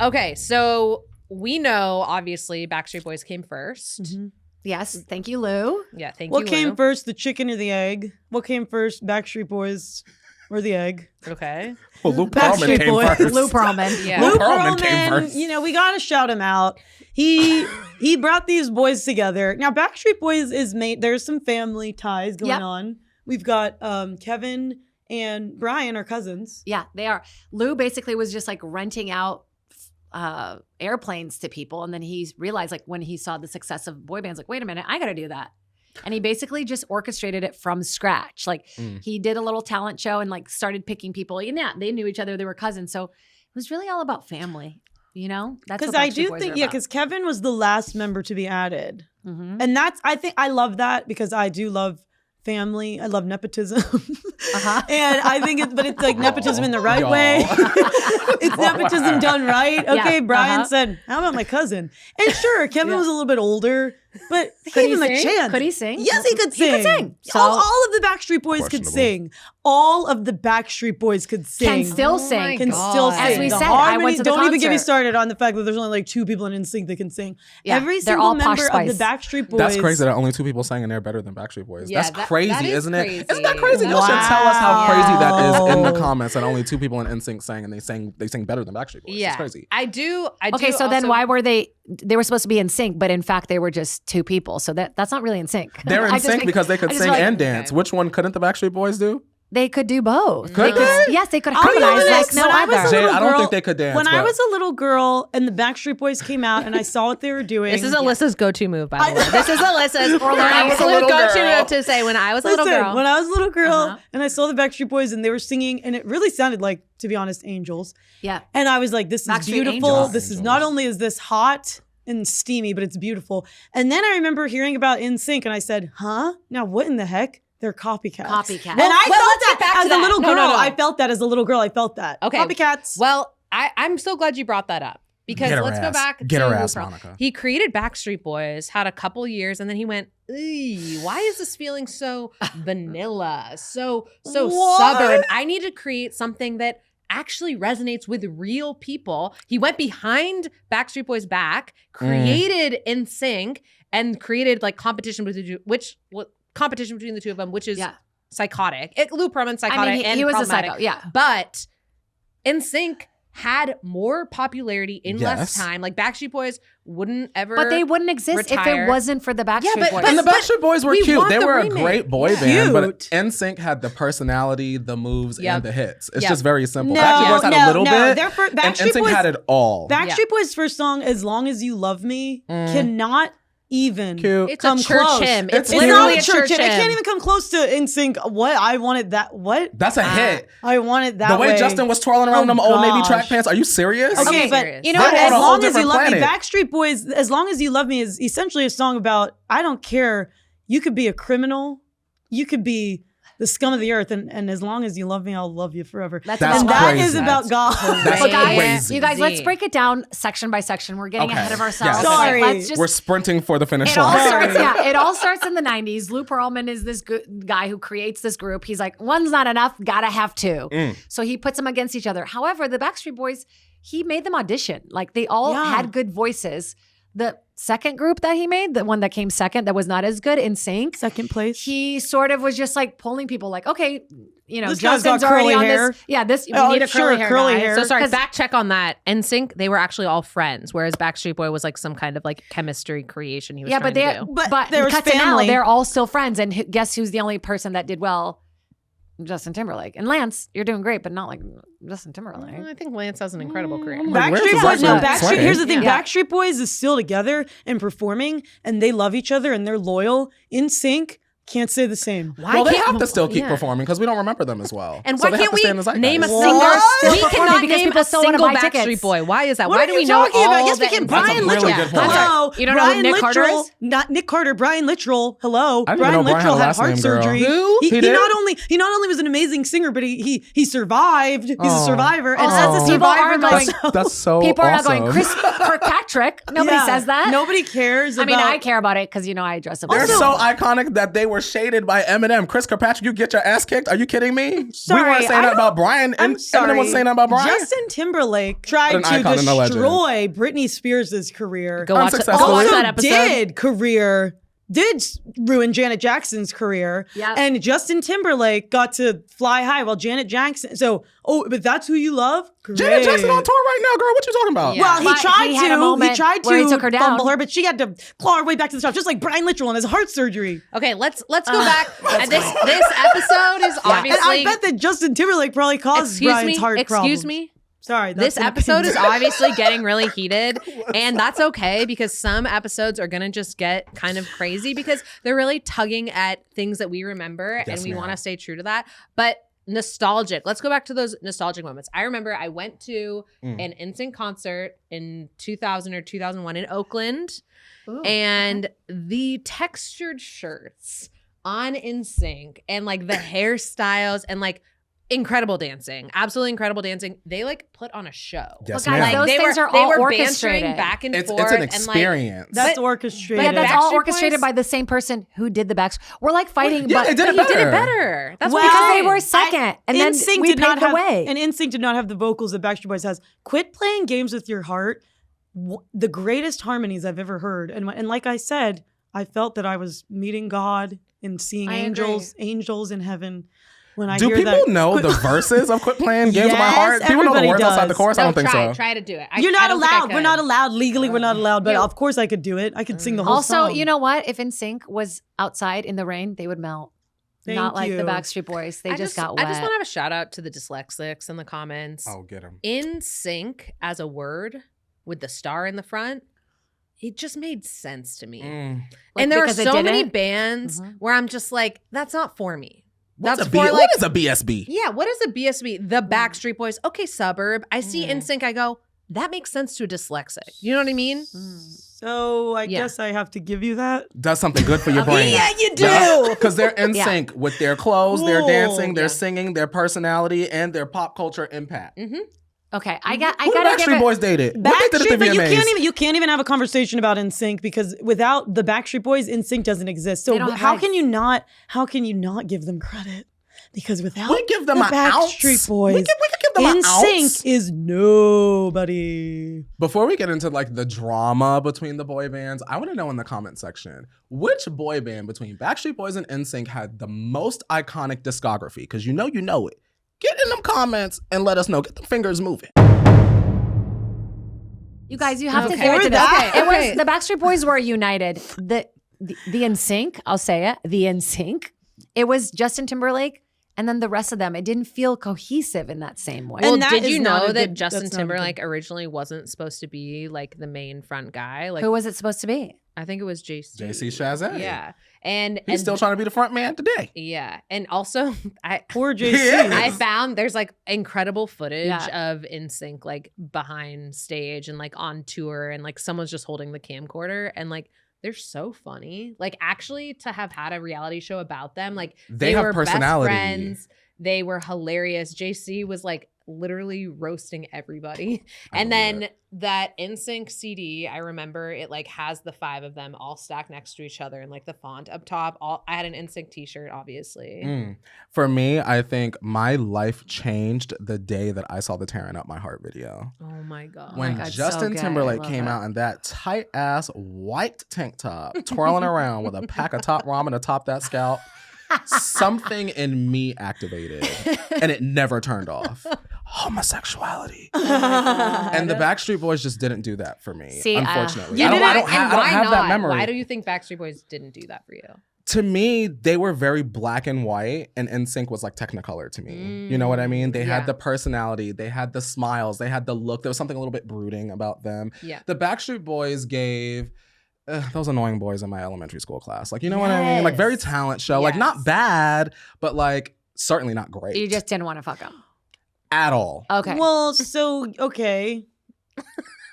Okay, so we know, obviously, Backstreet Boys came first. Mm-hmm. Yes, thank you, Lou. Yeah, thank you, What came Lou. first, the chicken or the egg? What came first, Backstreet Boys or the egg? Okay. Well, Lou Pearlman came first. Lou Pearlman. Yeah. Lou Pearlman came first. You know, we gotta shout him out. He brought these boys together. Now, Backstreet Boys is made. There's some family ties going on. We've got Kevin and Brian are cousins. Yeah, they are. Lou basically was just like renting out airplanes to people, and then he realized, like, when he saw the success of boy bands, like, wait a minute, I gotta do that. And he basically just orchestrated it from scratch. Like he did a little talent show and like started picking people. And yeah, they knew each other, they were cousins. So it was really all about family, you know? That's Because what I Backstreet do Boys think, are yeah, about. because Kevin was the last member to be added. Mhm. And that's, I think, I love that because I do love family. I love nepotism. And I think it's, but it's like nepotism in the right way. It's nepotism done right. Okay, Yeah, Brian said, how about my cousin? And sure, Kevin was a little bit older, but he Could gave he him a sing? chance. Could he sing? Yes, he could sing. He could sing. So all of the Backstreet Boys could Questionable. sing. All of the Backstreet Boys could sing. can still Oh sing. my Can God. still sing. As we The said, I harmony- went to the don't even get me concert. started on the fact that there's only like 2 people in NSYNC that can sing. Yeah, Every they're single all Posh member of the Spice. Backstreet Boys. That's crazy that only 2 people sang and they're better than Backstreet Boys. Yeah, That's that crazy, is isn't it? crazy. Isn't that crazy? Y'all should tell us how crazy that is in the comments that only 2 people in NSYNC sang and they sing better than Backstreet Boys. Yeah. It's crazy. I do Okay, so then also- why were they were supposed to be in sync, but in fact they were just 2 people. So that's not really in sync. They're I in just sync think- because they could I just sing feel like and dance. Which one couldn't the Backstreet Boys do? They could do both. Could they? they? Yes, they could I'll be harmonize like honest, no when I was a other. Jade, little I don't girl- think they could dance. When I but- was a little girl and the Backstreet Boys came out and I saw what they were doing. This is Alyssa's go-to move, by the way. This is Alyssa's When I was a absolute little go-to girl. move to say when I was a little Listen, girl. when I was a little girl Uh-huh. and I saw the Backstreet Boys and they were singing and it really sounded like, to be honest, angels. Yeah. And I was like, this is Backstreet beautiful. Angels. This is not only is this hot and steamy, but it's beautiful. And then I remember hearing about NSYNC and I said, huh? Now what in the heck? They're copycats. Copycat. And I well, felt let's that get back to as a that. little No, girl. no, no. I felt that as a little girl. I felt that. Okay. Copycats. Well, I'm so glad you brought that up because Get her let's go ass. back Get to her ass, Lou Pearlman. Monica. He created Backstreet Boys, had a couple years, and then he went, "Eey, why is this feeling so vanilla, so What? suburban? I need to create something that actually resonates with real people." He went behind Backstreet Boys' back, created NSYNC, and created like competition between competition between the 2 of them, which is psychotic. Lou Pearlman psychotic I mean, and he was a problematic. psycho. Yeah. But NSYNC had more popularity in less Yes. time. Like Backstreet Boys wouldn't ever. But they wouldn't exist if retire. it wasn't for the Backstreet but- Boys. And the Backstreet Boys were we cute. want They the were remake. a great boy Yeah. band, but Cute. NSYNC had the personality, the moves, Yep. and the hits. It's Yep. just very simple. No, Backstreet Boys had a little bit, Their and Backstreet NSYNC Boys had it all. Backstreet Boys' first song, "As Long as You Love Me," cannot even Cute. It's come a church close. hymn. It's It's literally not a church hymn. It hymn. can't even come close to NSYNC. What I wanted that. What That's a hit. I wanted that. The way Justin was twirling around Oh, them old navy gosh. track pants. Are you serious? Okay, I'm but serious. you know, They're what? on As a whole long as you different love me, planet. Backstreet Boys. As long as you love me is essentially a song about I don't care. You could be a criminal. You could be the scum of the earth, and as long as you love me, I'll love you forever. That's That's and about that crazy. is about God. That's But guys, crazy. you guys, let's break it down section by section. We're getting Okay. ahead of ourselves. Yes. Sorry. Let's just, We're sprinting for the finish it all line. starts. Yeah, it all starts in the '90s. Lou Pearlman is this guy who creates this group. He's like, one's not enough, gotta have 2. So he puts them against each other. However, the Backstreet Boys, he made them audition. Like they all Yeah. had good voices. The second group that he made, the one that came second, that was not as good, NSYNC. Second place. He sort of was just like pulling people, like, okay, you know, This guy's got Justin's already curly on hair. this. Yeah, this we Oh, need a sure, curly hair. curly guy. hair. So sorry, 'Cause- back check on that. NSYNC, they were actually all friends, whereas Backstreet Boy was like some kind of like chemistry creation he was Yeah, trying but to they do. but there was cut to now, family. they're all still friends. And guess who's the only person that did well? Justin Timberlake. And Lance, you're doing great, but not like Justin Timberlake. I think Lance has an incredible career. Like, where's Backstreet the Boys, no, Backstreet Backstreet. swinging? Here's the thing: Yeah. Backstreet Boys is still together and performing, and they love each other and they're loyal. NSYNC can't say the same. Why Well, they can't- have to still keep yeah. performing because we don't remember them as well. And So why they have can't to stay in we the name a zeitgeist. single? What? Still We performing cannot because name people a still wanna single buy tickets. Backstreet Boy. Why is that? What Why are do you we know talking all about? Yes, the we can. NSYNC? That's a Brian really Littrell. good point. Hello. You don't know who Brian Nick Carter Littrell. is? Not Nick Carter. Brian Littrell. Hello. I didn't Brian even know Brian had Littrell a had last heart name, girl. surgery. Who? He He did? not only was an amazing singer, but he survived. He's a Oh. survivor. And Oh. as a People survivor are going- myself, That's so People are not awesome. going, Chris Kirkpatrick. Nobody yeah, says that. Nobody cares I mean, about. I care about it because, you know, I dress up. They're as so iconic that they were were shaded by Eminem. Chris Kirkpatrick, you get your ass kicked? Are you kidding me? Sorry, we weren't saying that about Brian. I'm And sorry. Eminem wasn't saying that about Brian. Justin Timberlake tried An to icon and a legend. destroy Britney Spears' career. Go watch Unsuccessfully. that Also episode. did ruin Janet Jackson's career. Yep. And Justin Timberlake got to fly high while Janet Jackson. So, but that's who you love? Janet Jackson Great. on tour right now, girl. What you talking about? Yeah. Well, But he tried had a moment to where he took her down. fumble her, but she had to claw her way back to the top, just like Brian Littrell on his heart surgery. Okay, let's go back. This episode is And obviously. I bet that Justin Timberlake probably caused Brian's heart problems. Excuse me. Sorry. This an episode is opinion. obviously getting really heated, and that's okay because some episodes are gonna just get kind of crazy because they're really tugging at things that we remember, Yes, and we ma'am. want to stay true to that. But nostalgic. Let's go back to those nostalgic moments. I remember I went to an NSYNC concert in 2000 or 2001 in Oakland, and the textured shirts on NSYNC and like the hairstyles and like incredible dancing, absolutely incredible dancing. They like put on a show. Yes, Well, guys, ma'am. those they things were, are they all were orchestrated. bantering back and It's forth. an and, like, experience. That's But- orchestrated. But that's Backstreet all Boys- orchestrated by the same person who did the backs. We're like fighting, Yeah, but they did it He did it better. better. That's Well, what because I'm they saying. were second, and then NSYNC we did not paved the have, way. and NSYNC did not have the vocals that Backstreet Boys has. Quit playing games with your heart. The greatest harmonies I've ever heard, and like I said, I felt that I was meeting God and seeing I angels in heaven. When I Do hear people that, know the verses of Quit Playing Games with My Yes, Heart? People know the everybody words outside the does. chorus? I don't think so. Try to do it. You're not allowed. We're not allowed. allowed legally. We're not allowed. But Yeah. of course, I could do it. I could sing the whole Also, song. you know what? If NSYNC was outside in the rain, they would melt. Thank Not like you. the Backstreet Boys. They just got wet. I just want to have a shout out to the dyslexics in the comments. Oh, get him. In sync as a word with the star in the front, it just made sense to me. Like, And there are because it so many didn't? bands where I'm just like, that's not for me. What's That's a for like, what is a BSB? yeah, what is a BSB? The Backstreet Boys. Okay, Suburb. I see In Sync. I go, that makes sense to a dyslexic. You know what I mean? So I Yeah. guess I have to give you that. Does something good for your brain. Yeah, you do. Because they're in Yeah. sync with their clothes, their Cool. dancing, their Yeah. singing, their personality, and their pop culture impact. Okay, I Who gotta the give Backstreet it. Boys dated? What they did Backstreet, at the but VMAs? you can't even have a conversation about NSYNC because without the Backstreet Boys, NSYNC doesn't exist. So They don't have how legs. can you not give them credit? Because without We give them the an ounce. Backstreet We Boys, could give them an ounce. NSYNC is nobody. Before we get into like the drama between the boy bands, I want to know in the comment section which boy band between Backstreet Boys and NSYNC had the most iconic discography. Because you know it. Get in them comments and let us know. Get the fingers moving. You guys, you have to Okay. give it to For them. that- It okay. was the Backstreet Boys were united. The NSYNC, I'll say it. The NSYNC. It was Justin Timberlake. And then the rest of them, it didn't feel cohesive in that same way. And Well, that did is you not know a that good- Justin that's not a good- Timberlake originally wasn't supposed to be like the main front guy? Like, Who was it supposed to be? I think it was JC. JC Chazé. Yeah, and He's still trying to be the front man today. Yeah, and also I Poor JC. Yeah. I found there's like incredible footage Yeah. of NSYNC like behind stage and like on tour and like someone's just holding the camcorder and like they're so funny. Like actually to have had a reality show about them, like They have were personality. best friends. They were hilarious. JC was like literally roasting everybody. And believe then that NSYNC CD, I remember it like has the 5 of them all stacked next to each other and like the font up top. I had an NSYNC t-shirt, obviously. For me, I think my life changed the day that I saw the Tearing Up My Heart video. Oh my God. When God, so Justin good. Timberlake I love came it. out in that tight ass white tank top, twirling around with a pack of Top Ramen atop that scalp, something in me activated and it never turned off. Homosexuality. And the Backstreet Boys just didn't do that for me, See, unfortunately. You I don't didn't- have, and I don't why have not? that memory. Why do you think Backstreet Boys didn't do that for you? To me, they were very black and white, and NSYNC was like Technicolor to me. You know what I mean? They Yeah. had the personality, they had the smiles, they had the look. There was something a little bit brooding about them. Yeah. The Backstreet Boys gave those annoying boys in my elementary school class. Like, you know what I mean? Like, very talent show. Like, not Yes. bad, but like, certainly not great. You just didn't want to fuck them. at all. Okay. Well, so okay.